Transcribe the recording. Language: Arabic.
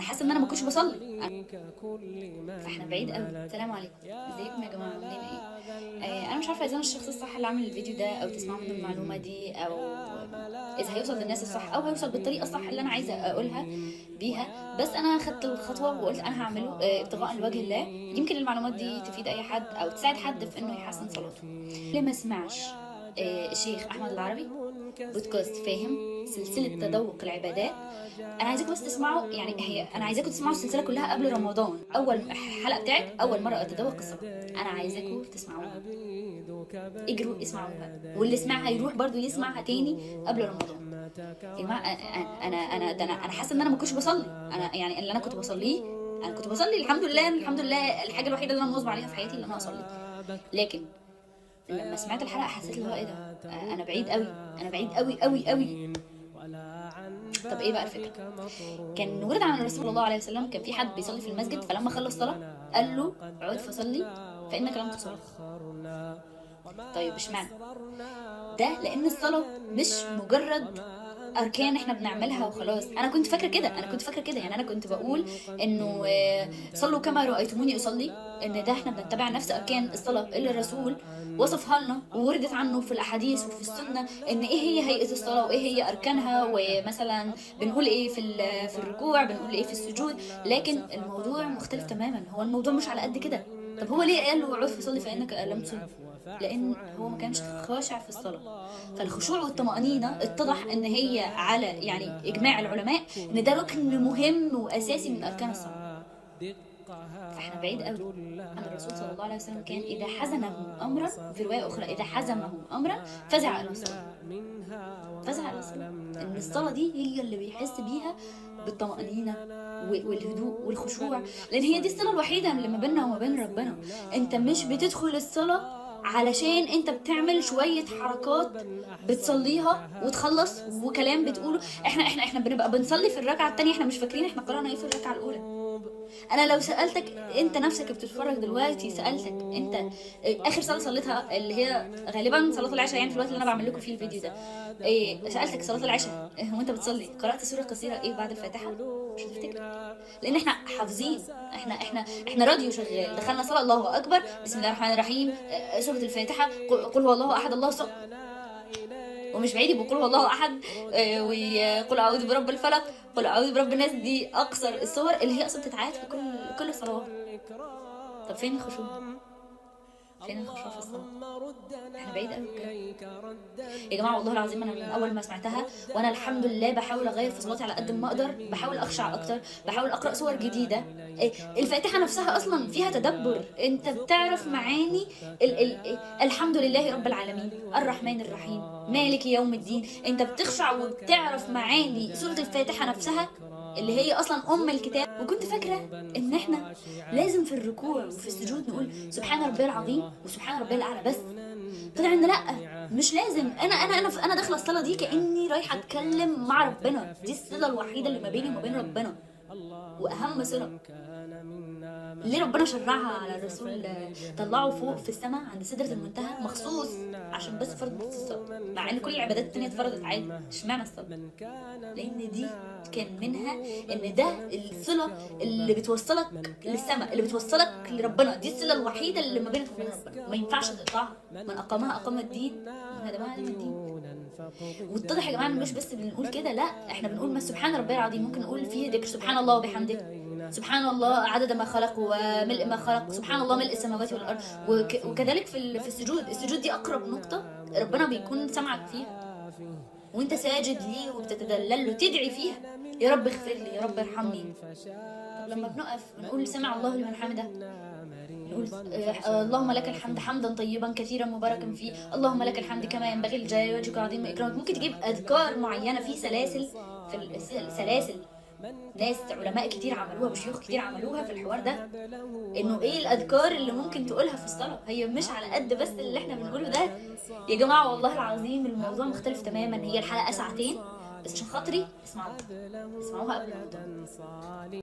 انا حاسه ان انا ما كنتش بصلي. فاحنا بعيد قوي. السلام عليكم، ازيكم يا جماعه، عاملين ايه؟ انا مش عارفه اذا انا الشخص الصح اللي عامل الفيديو ده او تسمعوا منه المعلومه دي، او اذا هيوصل للناس الصح او هيوصل بالطريقه الصح اللي انا عايزه اقولها بيها. بس انا خدت الخطوه وقلت انا هعمله ابتغاء لوجه الله. يمكن المعلومات دي تفيد اي حد او تساعد حد في انه يحسن صلاته. ليه ما سمعش الشيخ احمد العربي بودكاست فاهم سلسله تذوق العبادات؟ انا عايزاكم بس تسمعوا، يعني انا عايزاكم تسمعوا السلسله كلها قبل رمضان. اول حلقه بتاعت اول مره اتذوق الصلاه انا عايزاكم تسمعوها. اجروا اسمعوها، واللي سمعها يروح برضو يسمعها تاني قبل رمضان. يا جماعه انا حاسه ان انا ما كنتش بصلي. انا يعني اللي انا كنت بصليه، انا كنت بصلي الحمد لله الحمد لله. الحاجه الوحيده اللي انا مواظبه عليها في حياتي اللي انا اصلي. لكن لما سمعت الحلقه حسيت اللي هو ايه ده، انا بعيد قوي، انا بعيد قوي قوي قوي. طب ايه بقى الفكره؟ كان ورد عن الرسول صلى الله عليه وسلم كان في حد بيصلي في المسجد، فلما خلص صلاه قال له اقعد فصلي فانك لم تصلي. طيب اشمعنى ده؟ لان الصلاه مش مجرد اركان احنا بنعملها وخلاص. انا كنت فاكره كده، يعني انا كنت بقول انه صلوا كما رايتموني اصلي، ان ده احنا بنتبع نفس اركان الصلاه اللي الرسول وصفها لنا ووردت عنه في الاحاديث وفي السنه، ان ايه هي هيئه الصلاه وايه هي اركانها، ومثلا بنقول ايه في الركوع، بنقول ايه في السجود. لكن الموضوع مختلف تماما، هو الموضوع مش على قد كده. طب هو ليه قال له اقعد فصلي فانك لم تصلي؟ لان هو ما كانش خاشع في الصلاه. فالخشوع والطمأنينة اتضح ان هي على يعني اجماع العلماء ان ده ركن مهم واساسي من اركان الصلاة. فاحنا بعيد قوي عن الرسول صلى الله عليه وسلم. كان اذا حزنه امرا، في رواية اخرى اذا حزمه امرا فزع الى الصلاة. فزع الى الصلاة، ان الصلاة دي هي اللي بيحس بيها بالطمأنينة والهدوء والخشوع، لان هي دي الصلة الوحيدة اللي ما بيننا وما بين ربنا. انت مش بتدخل الصلاة علشان انت بتعمل شوية حركات بتصليها وتخلص وكلام بتقوله. احنا بنبقى بنصلي في الركعة التانية احنا مش فاكرين احنا قرأنا ايه في الركعة الاولى. انا لو سألتك انت نفسك بتتفرج دلوقتي، سألتك انت اخر صلاة صليتها اللي هي غالبا صلاة العشاء، يعني في الوقت اللي انا بعمل لكم فيه الفيديو ده، سألتك صلاة العشاء وانت بتصلي قرأت سورة قصيرة ايه بعد الفاتحة؟ مش هتفتكر، لان احنا حافظين. احنا راديو شغال، دخلنا صلاة الله اكبر بسم الله الرحمن الرحيم، سورة الفاتحة، قل هو الله احد الله صمد. ومش بعيد يبقى قل هو الله احد وقل اعوذ برب الفلق، قل اعوذ برب الناس. دي اقصر الصور اللي هي اصلا بتتعاد في كل الصلوات. طب فين الخشوع؟ فين الخشوع في الصلاة؟ احنا بعيد قوي بجد يا جماعه. والله العظيم انا من اول ما سمعتها وانا الحمد لله بحاول اغير في صلاتي على قد ما اقدر، بحاول اخشع اكتر، بحاول اقرا صور جديده. الفاتحه نفسها اصلا فيها تدبر، انت بتعرف معاني الحمد لله رب العالمين الرحمن الرحيم مالك يوم الدين. انت بتخشع وبتعرف معاني سوره الفاتحه نفسها اللي هي اصلا ام الكتاب. وكنت فاكره ان احنا لازم في الركوع وفي السجود نقول سبحان ربي العظيم وسبحان ربي الاعلى بس. طلع ان لا، مش لازم. انا داخله الصلاه دي كاني رايحه اتكلم مع ربنا. دي الصله الوحيده اللي ما بيني وما بين ربنا، واهم صله. ليه ربنا شرعها على الرسول؟ طلعه فوق في السماء عند سدره المنتهى مخصوص عشان بس فرض الصلاه، مع ان كل العبادات التانيه اتفرضت عادي. اشمعنى الصلاه؟ لان دي كان منها ان ده الصله اللي بتوصلك للسماء، اللي بتوصلك لربنا. دي الصله الوحيده اللي ما بينك وبين ربنا، ما ينفعش تقطعها. من اقامها اقام الدين، من هدمها هدم الدين. واتضح يا جماعه إن مش بس بنقول كده، لا احنا بنقول ما سبحان ربي العظيم. ممكن نقول فيه ذكر سبحان الله وبحمده، سبحان الله عدد ما خلق وملء ما خلق، سبحان الله ملء السماوات والارض. وكذلك في السجود. السجود دي اقرب نقطه ربنا بيكون سمعك فيها وانت ساجد ليه وبتتذلل له تدعي فيها يا رب اغفر لي، يا رب ارحمني. طب لما بنقف بنقول سمع الله لمن حمده، نقول اللهم لك الحمد حمدا طيبا كثيرا مباركا فيه، اللهم لك الحمد كما ينبغي لجلال وجهك وعظيم اكرامك. ممكن تجيب اذكار معينه في سلاسل، في السلاسل ناس علماء كتير عملوها وشيوخ كتير عملوها في الحوار ده، انه ايه الاذكار اللي ممكن تقولها في الصلاه. هي مش على قد بس اللي احنا بنقوله ده يا جماعه. والله العظيم الموضوع مختلف تماما. هي الحلقه ساعتين بس عشان خاطري اسمعوها قبل ما